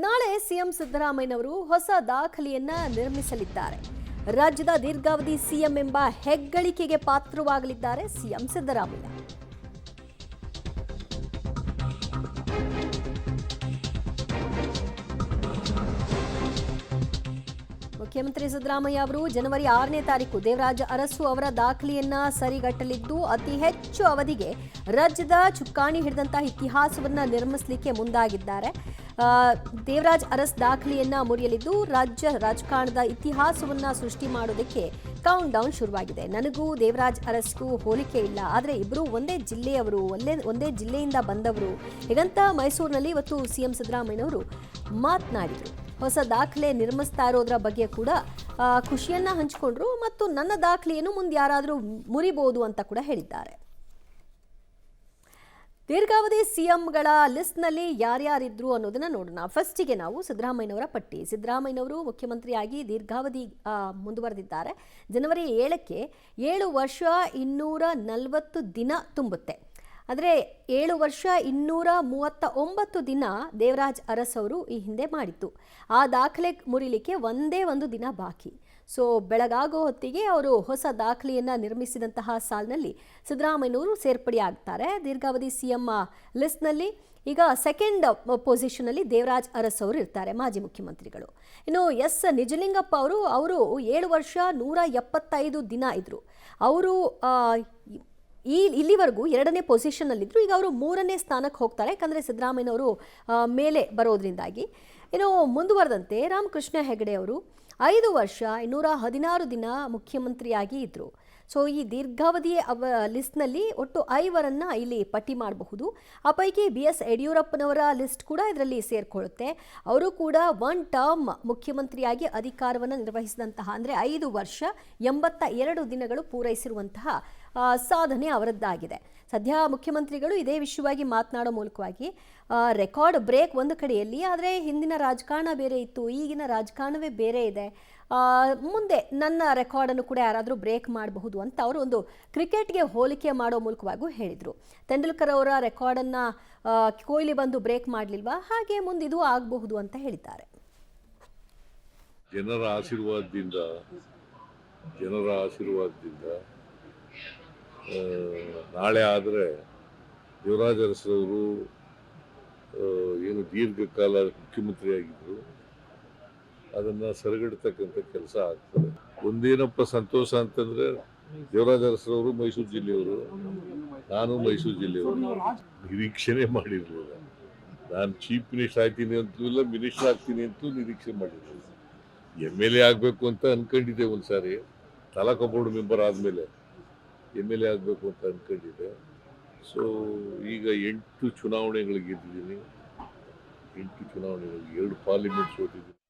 ನಾಳೆ ಸಿಎಂ ಸಿದ್ದರಾಮಯ್ಯನವರು ಹೊಸ ದಾಖಲೆಯನ್ನ ನಿರ್ಮಿಸಲಿದ್ದಾರೆ. ರಾಜ್ಯದ ದೀರ್ಘಾವಧಿ ಸಿಎಂ ಎಂಬ ಹೆಗ್ಗಳಿಕೆಗೆ ಪಾತ್ರವಾಗಲಿದ್ದಾರೆ ಸಿಎಂ ಸಿದ್ದರಾಮಯ್ಯ. ಮುಖ್ಯಮಂತ್ರಿ ಸಿದ್ದರಾಮಯ್ಯ ಅವರು ಜನವರಿ 6ನೇ ತಾರೀಕು ದೇವರಾಜ ಅರಸು ಅವರ ದಾಖಲೆಯನ್ನ ಸರಿಗಟ್ಟಲಿದ್ದು ಅತಿ ಹೆಚ್ಚು ಅವಧಿಗೆ ರಾಜ್ಯದ ಚುಕ್ಕಾಣಿ ಹಿಡಿದಂತಹ ಇತಿಹಾಸವನ್ನ ನಿರ್ಮಿಸಲಿಕ್ಕೆ ಮುಂದಾಗಿದ್ದಾರೆ. ದೇವರಾಜ್ ಅರಸ್ ದಾಖಲೆಯನ್ನ ಮುರಿಯಲಿದ್ದು ರಾಜ್ಯ ರಾಜಕಾರಣದ ಇತಿಹಾಸವನ್ನ ಸೃಷ್ಟಿ ಮಾಡೋದಕ್ಕೆ ಕೌಂಟ್ ಡೌನ್ ಶುರುವಾಗಿದೆ. ನನಗೂ ದೇವರಾಜ್ ಅರಸ್ಗೂ ಹೋಲಿಕೆ ಇಲ್ಲ, ಆದರೆ ಇಬ್ಬರು ಒಂದೇ ಜಿಲ್ಲೆಯವರು, ಒಂದೇ ಜಿಲ್ಲೆಯಿಂದ ಬಂದವರು ಹೀಗಂತ ಮೈಸೂರಿನಲ್ಲಿ ಇವತ್ತು ಸಿಎಂ ಸಿದ್ದರಾಮಯ್ಯನವರು ಮಾತನಾಡಿದರು. ಹೊಸ ದಾಖಲೆ ನಿರ್ಮಿಸ್ತಾ ಇರೋದ್ರ ಬಗ್ಗೆ ಕೂಡ ಖುಷಿಯನ್ನ ಹಂಚಿಕೊಂಡ್ರು ಮತ್ತು ನನ್ನ ದಾಖಲೆಯನ್ನು ಮುಂದೆ ಯಾರಾದರೂ ಮುರಿಬಹುದು ಅಂತ ಕೂಡ ಹೇಳಿದ್ದಾರೆ. ದೀರ್ಘಾವಧಿ ಸಿಎಂಗಳ ಲಿಸ್ಟ್ನಲ್ಲಿ ಯಾರ್ಯಾರಿದ್ರು ಅನ್ನೋದನ್ನ ನೋಡೋಣ. ಫಸ್ಟಿಗೆ ನಾವು ಸಿದ್ದರಾಮಯ್ಯನವರ ಪಟ್ಟಿ. ಸಿದ್ದರಾಮಯ್ಯನವರು ಮುಖ್ಯಮಂತ್ರಿಯಾಗಿ ದೀರ್ಘಾವಧಿ ಮುಂದುವರೆದಿದ್ದಾರೆ. ಜನವರಿ 7ಕ್ಕೆ 7 ವರ್ಷ 240 ದಿನ ತುಂಬುತ್ತೆ. ಆದರೆ 7 ವರ್ಷ 239 ದಿನ ದೇವರಾಜ್ ಅರಸ್ ಅವರು ಈ ಹಿಂದೆ ಮಾಡಿತ್ತು. ಆ ದಾಖಲೆ ಮುರಿಲಿಕ್ಕೆ ಒಂದೇ ಒಂದು ದಿನ ಬಾಕಿ. ಸೊ ಬೆಳಗಾಗೋ ಹೊತ್ತಿಗೆ ಅವರು ಹೊಸ ದಾಖಲೆಯನ್ನು ನಿರ್ಮಿಸಿದಂತಹ ಸಾಲಿನಲ್ಲಿ ಸಿದ್ದರಾಮಯ್ಯನವರು ಸೇರ್ಪಡೆಯಾಗ್ತಾರೆ. ದೀರ್ಘಾವಧಿ ಸಿಎಂ ಲಿಸ್ಟ್ನಲ್ಲಿ ಈಗ ಸೆಕೆಂಡ್ ಪೊಸಿಷನಲ್ಲಿ ದೇವರಾಜ್ ಅರಸ್ ಅವರು ಇರ್ತಾರೆ, ಮಾಜಿ ಮುಖ್ಯಮಂತ್ರಿಗಳು. ಇನ್ನು ಎಸ್ ನಿಜಲಿಂಗಪ್ಪ ಅವರು 7 ವರ್ಷ 175 ದಿನ ಇದ್ರು. ಅವರು ಇಲ್ಲಿವರೆಗೂ 2ನೇ ಪೊಸಿಷನ್ನಲ್ಲಿದ್ದರು. ಈಗ ಅವರು 3ನೇ ಸ್ಥಾನಕ್ಕೆ ಹೋಗ್ತಾರೆ, ಯಾಕಂದರೆ ಸಿದ್ದರಾಮಯ್ಯನವರು ಮೇಲೆ ಬರೋದ್ರಿಂದಾಗಿ. ಇನ್ನು ಮುಂದುವರೆದಂತೆ ರಾಮಕೃಷ್ಣ ಹೆಗಡೆ ಅವರು 5 ವರ್ಷ 216 ದಿನ ಮುಖ್ಯಮಂತ್ರಿಯಾಗಿ ಇದ್ದರು. ಸೊ ಈ ದೀರ್ಘಾವಧಿ ಲಿಸ್ಟ್ನಲ್ಲಿ ಒಟ್ಟು 5ರನ್ನು ಇಲ್ಲಿ ಪಟ್ಟಿ ಮಾಡಬಹುದು. ಆ ಪೈಕಿ BS ಯಡಿಯೂರಪ್ಪನವರ ಲಿಸ್ಟ್ ಕೂಡ ಇದರಲ್ಲಿ ಸೇರಿಕೊಳ್ಳುತ್ತೆ. ಅವರು ಕೂಡ 1 ಟರ್ಮ್ ಮುಖ್ಯಮಂತ್ರಿಯಾಗಿ ಅಧಿಕಾರವನ್ನು ನಿರ್ವಹಿಸಿದಂತಹ, ಅಂದರೆ 5 ವರ್ಷ 82 ದಿನಗಳು ಪೂರೈಸಿರುವಂತಹ ಸಾಧನೆ ಅವರದ್ದಾಗಿದೆ. ಸದ್ಯ ಮುಖ್ಯಮಂತ್ರಿಗಳು ಇದೇ ವಿಷಯವಾಗಿ ಮಾತನಾಡೋ ಮೂಲಕವಾಗಿ ರೆಕಾರ್ಡ್ ಬ್ರೇಕ್ ಒಂದು ಕಡೆಯಲ್ಲಿ, ಆದರೆ ಹಿಂದಿನ ರಾಜಕಾರಣ ಬೇರೆ ಇತ್ತು, ಈಗಿನ ರಾಜಕಾರಣವೇ ಬೇರೆ ಇದೆ, ಮುಂದೆ ನನ್ನ ರೆಕಾರ್ಡನ್ನು ಕೂಡ ಯಾರಾದರೂ ಬ್ರೇಕ್ ಮಾಡಬಹುದು ಅಂತ ಅವರು ಒಂದು ಕ್ರಿಕೆಟ್ಗೆ ಹೋಲಿಕೆ ಮಾಡೋ ಮೂಲಕವಾಗೂ ಹೇಳಿದರು. ತೆಂಡೂಲ್ಕರ್ ಅವರ ರೆಕಾರ್ಡನ್ನು ಕೊಹ್ಲಿ ಬಂದು ಬ್ರೇಕ್ ಮಾಡಲಿಲ್ವಾ, ಹಾಗೆ ಮುಂದಿದು ಆಗಬಹುದು ಅಂತ ಹೇಳಿದ್ದಾರೆ. ಜನರ ಆಶೀರ್ವಾದದಿಂದ ನಾಳೆ ಆದರೆ ದೇವರಾಜ್ ಅರಸರವರು ಏನು ದೀರ್ಘಕಾಲ ಮುಖ್ಯಮಂತ್ರಿಯಾಗಿದ್ದರು ಅದನ್ನು ಸರಿಗಟ್ಟತಕ್ಕಂಥ ಕೆಲಸ ಆಗ್ತದೆ. ಒಂದೇನಪ್ಪ ಸಂತೋಷ ಅಂತಂದರೆ ದೇವರಾಜ್ ಅರಸರವರು ಮೈಸೂರು ಜಿಲ್ಲೆಯವರು, ನಾನು ಮೈಸೂರು ಜಿಲ್ಲೆಯವರು. ನಿರೀಕ್ಷೆನೇ ಮಾಡಿರಲಿಲ್ಲ. ನಾನು ಚೀಫ್ ಮಿನಿಸ್ಟರ್ ಆಗ್ತೀನಿ ಅಂತಲೂ ಇಲ್ಲ, ಮಿನಿಸ್ಟರ್ ಆಗ್ತೀನಿ ಅಂತಲೂ ನಿರೀಕ್ಷೆ ಮಾಡಿರಲಿಲ್ಲ. MLA ಆಗಬೇಕು ಅಂತ ಅಂದ್ಕೊಂಡಿದ್ದೆ. ಒಂದು ಸಾರಿ ತಾಲೂಕು ಬೋರ್ಡ್ ಮೆಂಬರ್ ಆದಮೇಲೆ MLA ಆಗಬೇಕು ಅಂತ ಅಂದ್ಕೊಂಡಿದ್ದೆ. ಸೊ ಈಗ 8 ಚುನಾವಣೆಗಳಿಗೆ ಗೆದ್ದಿದ್ದೀನಿ. 8 ಚುನಾವಣೆಗಳಿಗೆ 2 ಪಾರ್ಲಿಮೆಂಟ್ ಸೋತಿದ್ದೀನಿ.